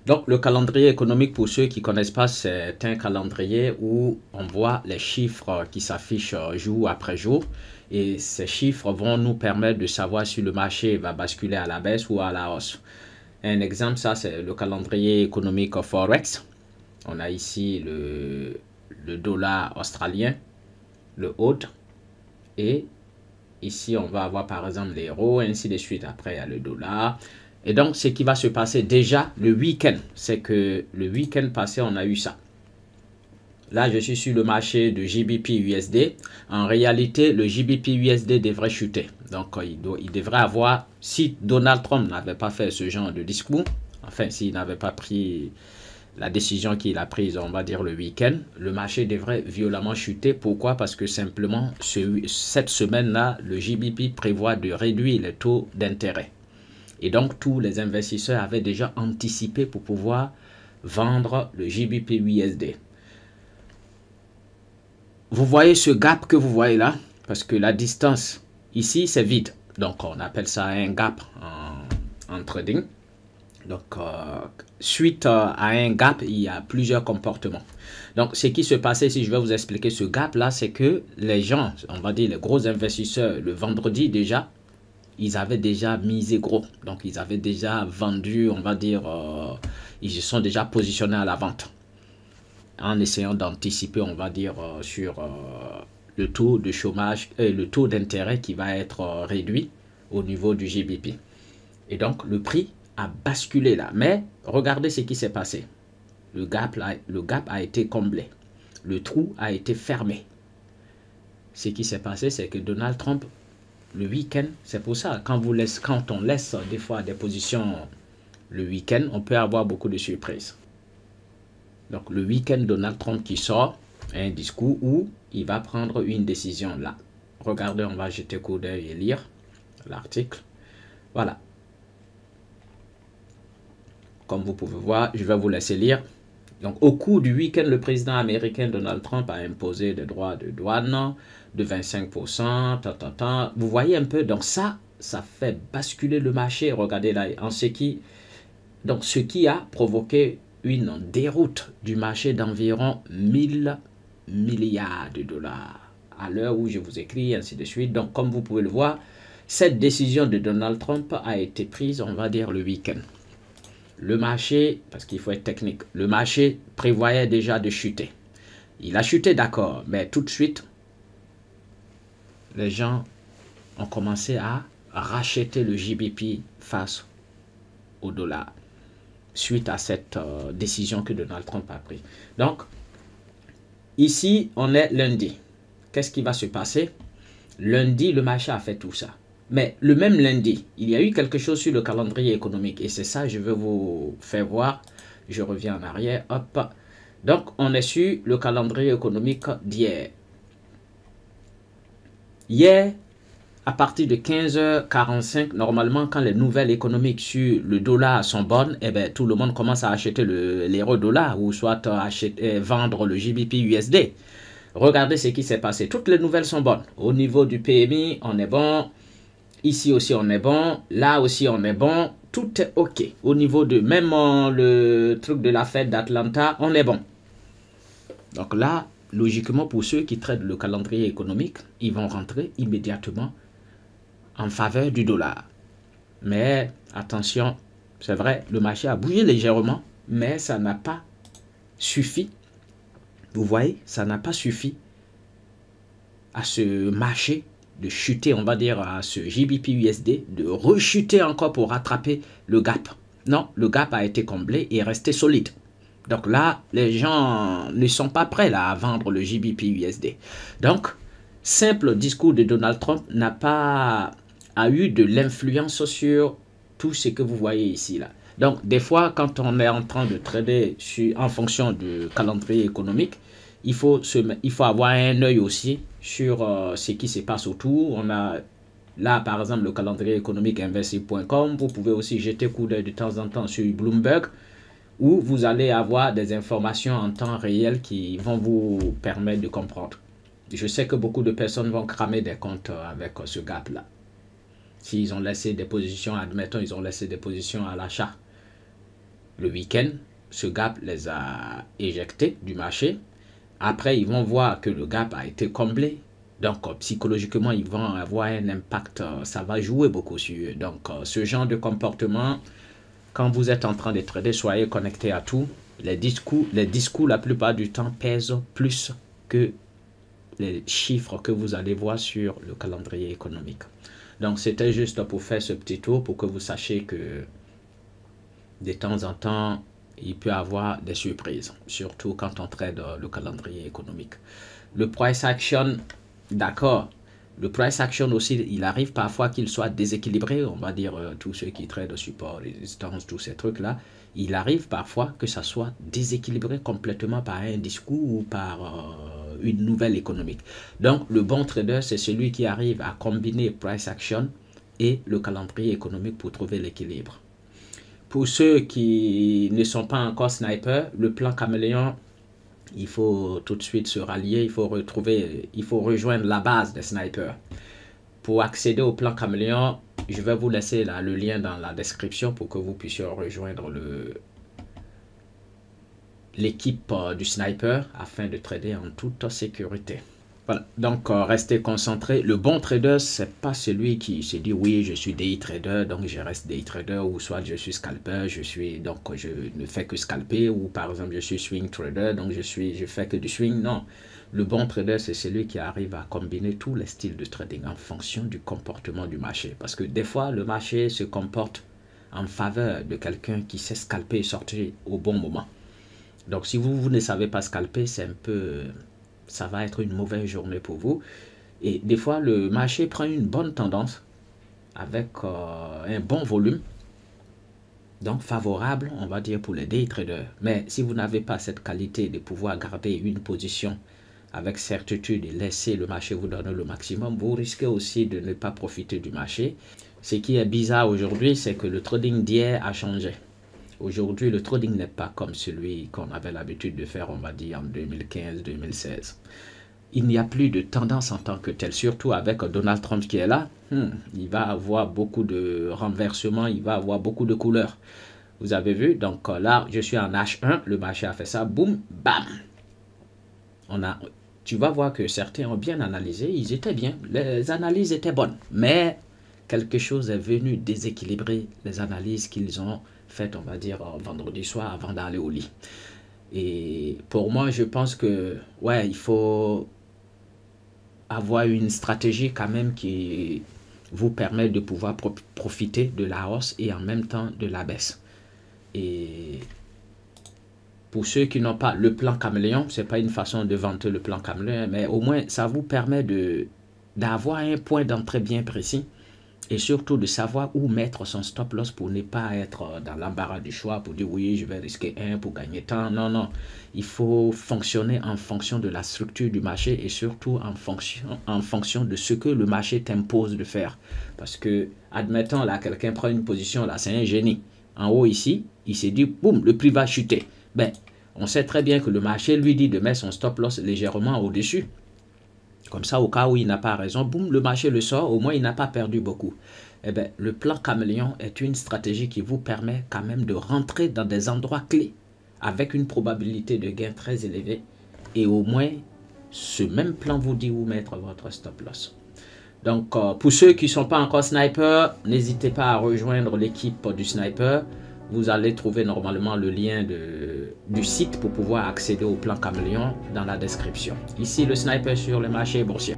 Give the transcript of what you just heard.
Donc, le calendrier économique, pour ceux qui ne connaissent pas, c'est un calendrier où on voit les chiffres qui s'affichent jour après jour. Et ces chiffres vont nous permettre de savoir si le marché va basculer à la baisse ou à la hausse. Un exemple, ça, c'est le calendrier économique Forex. On a ici le dollar australien, le AUD. Et ici, on va avoir par exemple l'euro, ainsi de suite. Après, il y a le dollar. Et donc, ce qui va se passer déjà le week-end, c'est que le week-end passé, on a eu ça. Là, je suis sur le marché de GBP USD. En réalité, le GBP USD devrait chuter. Donc, il devrait avoir, si Donald Trump n'avait pas fait ce genre de discours, enfin, s'il n'avait pas pris la décision qu'il a prise, on va dire le week-end, le marché devrait violemment chuter. Pourquoi? Parce que simplement, cette semaine-là, le GBP prévoit de réduire les taux d'intérêt. Et donc, tous les investisseurs avaient déjà anticipé pour pouvoir vendre le GBP USD. Vous voyez ce gap que vous voyez là? Parce que la distance ici, c'est vide. Donc, on appelle ça un gap en trading. Donc, suite à un gap, il y a plusieurs comportements. Donc, ce qui se passait, si je vais vous expliquer ce gap-là, c'est que les gens, on va dire les gros investisseurs, le vendredi déjà, ils avaient déjà misé gros. Donc, ils avaient déjà vendu, on va dire, ils se sont déjà positionnés à la vente. En essayant d'anticiper, on va dire, sur le taux de chômage et le taux d'intérêt qui va être réduit au niveau du GBP. Et donc, le prix a basculé là. Mais regardez ce qui s'est passé. Le gap a été comblé. Le trou a été fermé. Ce qui s'est passé, c'est que Donald Trump, le week-end, c'est pour ça, quand on laisse des fois des positions le week-end, on peut avoir beaucoup de surprises. Donc, le week-end, Donald Trump qui sort un discours où il va prendre une décision là. Regardez, on va jeter un coup d'œil et lire l'article. Voilà. Comme vous pouvez voir, je vais vous laisser lire. Donc, au cours du week-end, le président américain Donald Trump a imposé des droits de douane de 25%. Vous voyez un peu, donc ça fait basculer le marché. Regardez là, ce qui a provoqué une déroute du marché d'environ 1000 milliards de dollars à l'heure où je vous écris, ainsi de suite. Donc, comme vous pouvez le voir, cette décision de Donald Trump a été prise, on va dire, le week-end. Le marché, parce qu'il faut être technique, le marché prévoyait déjà de chuter. Il a chuté, d'accord, mais tout de suite, les gens ont commencé à racheter le GBP face au dollar suite à cette décision que Donald Trump a prise. Donc, ici, on est lundi. Qu'est-ce qui va se passer? Lundi, le marché a fait tout ça. Mais le même lundi, il y a eu quelque chose sur le calendrier économique. Et c'est ça, je veux vous faire voir. Je reviens en arrière. Hop. Donc, on est sur le calendrier économique d'hier. Hier, à partir de 15h45, normalement, quand les nouvelles économiques sur le dollar sont bonnes, eh bien, tout le monde commence à acheter l'euro-dollar ou soit vendre le GBP USD. Regardez ce qui s'est passé. Toutes les nouvelles sont bonnes. Au niveau du PMI, on est bon. Ici aussi, on est bon. Là aussi, on est bon. Tout est OK. Au niveau de même le truc de la fête d'Atlanta, on est bon. Donc là, logiquement, pour ceux qui traitent le calendrier économique, ils vont rentrer immédiatement en faveur du dollar. Mais attention, c'est vrai, le marché a bougé légèrement, mais ça n'a pas suffi. Vous voyez, ça n'a pas suffi à ce marché de chuter, on va dire, à ce GBP USD, de rechuter encore pour rattraper le gap. Non, le gap a été comblé et est resté solide. Donc là, les gens ne sont pas prêts là, à vendre le GBP USD. Donc, simple discours de Donald Trump a eu de l'influence sur tout ce que vous voyez ici là. Donc, des fois, quand on est en train de trader en fonction du calendrier économique, il faut avoir un œil aussi sur ce qui se passe autour. On a là, par exemple, le calendrier économique investir.com. Vous pouvez aussi jeter coup d'œil de temps en temps sur Bloomberg, où vous allez avoir des informations en temps réel qui vont vous permettre de comprendre. Je sais que beaucoup de personnes vont cramer des comptes avec ce gap-là. S'ils ont laissé des positions, admettons, ils ont laissé des positions à l'achat. le week-end, ce gap les a éjectés du marché. Après, ils vont voir que le gap a été comblé. Donc, psychologiquement, ils vont avoir un impact. Ça va jouer beaucoup sur eux. Donc, ce genre de comportement, quand vous êtes en train de trader, soyez connecté à tout. Les discours, la plupart du temps, pèsent plus que les chiffres que vous allez voir sur le calendrier économique. Donc, c'était juste pour faire ce petit tour pour que vous sachiez que de temps en temps, il peut y avoir des surprises, surtout quand on trade le calendrier économique. Le price action, d'accord. Le price action aussi, il arrive parfois qu'il soit déséquilibré. On va dire tous ceux qui traitent au support, résistance, tous ces trucs-là. Il arrive parfois que ça soit déséquilibré complètement par un discours ou par une nouvelle économique. Donc, le bon trader, c'est celui qui arrive à combiner price action et le calendrier économique pour trouver l'équilibre. Pour ceux qui ne sont pas encore snipers, le plan caméléon, il faut tout de suite se rallier, il faut rejoindre la base des snipers. Pour accéder au plan caméléon, je vais vous laisser là, le lien dans la description pour que vous puissiez rejoindre l'équipe du sniper afin de trader en toute sécurité. Voilà, donc restez concentrés. Le bon trader, c'est pas celui qui se dit oui, je suis day trader, donc je reste day trader, ou soit je suis scalper, donc je ne fais que scalper, ou par exemple je suis swing trader, donc je fais que du swing. Non, le bon trader, c'est celui qui arrive à combiner tous les styles de trading en fonction du comportement du marché. Parce que des fois, le marché se comporte en faveur de quelqu'un qui sait scalper et sortir au bon moment. Donc si vous ne savez pas scalper, c'est un peu... ça va être une mauvaise journée pour vous. Et des fois, le marché prend une bonne tendance avec un bon volume. Donc, favorable, on va dire, pour les day traders. Mais si vous n'avez pas cette qualité de pouvoir garder une position avec certitude et laisser le marché vous donner le maximum, vous risquez aussi de ne pas profiter du marché. Ce qui est bizarre aujourd'hui, c'est que le trading d'hier a changé. Aujourd'hui, le trading n'est pas comme celui qu'on avait l'habitude de faire, on va dire, en 2015-2016. Il n'y a plus de tendance en tant que telle, surtout avec Donald Trump qui est là. Il va avoir beaucoup de renversements, il va avoir beaucoup de couleurs. Vous avez vu, donc là, je suis en H1, le marché a fait ça, boum, bam. Tu vas voir que certains ont bien analysé, ils étaient bien, les analyses étaient bonnes, mais quelque chose est venu déséquilibrer les analyses qu'ils ont faites, on va dire, vendredi soir avant d'aller au lit. Et pour moi, je pense que, ouais, il faut avoir une stratégie quand même qui vous permet de pouvoir profiter de la hausse et en même temps de la baisse. Et pour ceux qui n'ont pas le plan caméléon, c'est pas une façon de vanter le plan caméléon, mais au moins ça vous permet d'avoir un point d'entrée bien précis et surtout de savoir où mettre son stop loss pour ne pas être dans l'embarras du choix, pour dire oui, je vais risquer 1 pour gagner tant. Non, non. Il faut fonctionner en fonction de la structure du marché et surtout en fonction de ce que le marché t'impose de faire. Parce que, admettons, là, quelqu'un prend une position, là, c'est un génie. En haut ici, il s'est dit, boum, le prix va chuter. Ben, on sait très bien que le marché lui dit de mettre son stop loss légèrement au-dessus. Comme ça, au cas où il n'a pas raison, boum, le marché le sort, au moins il n'a pas perdu beaucoup. Eh bien, le plan caméléon est une stratégie qui vous permet quand même de rentrer dans des endroits clés avec une probabilité de gain très élevée. Et au moins, ce même plan vous dit où mettre votre stop loss. Donc, pour ceux qui ne sont pas encore sniper, n'hésitez pas à rejoindre l'équipe du sniper. Vous allez trouver normalement le lien du site pour pouvoir accéder au plan caméléon dans la description. Ici, le sniper sur le marché boursier.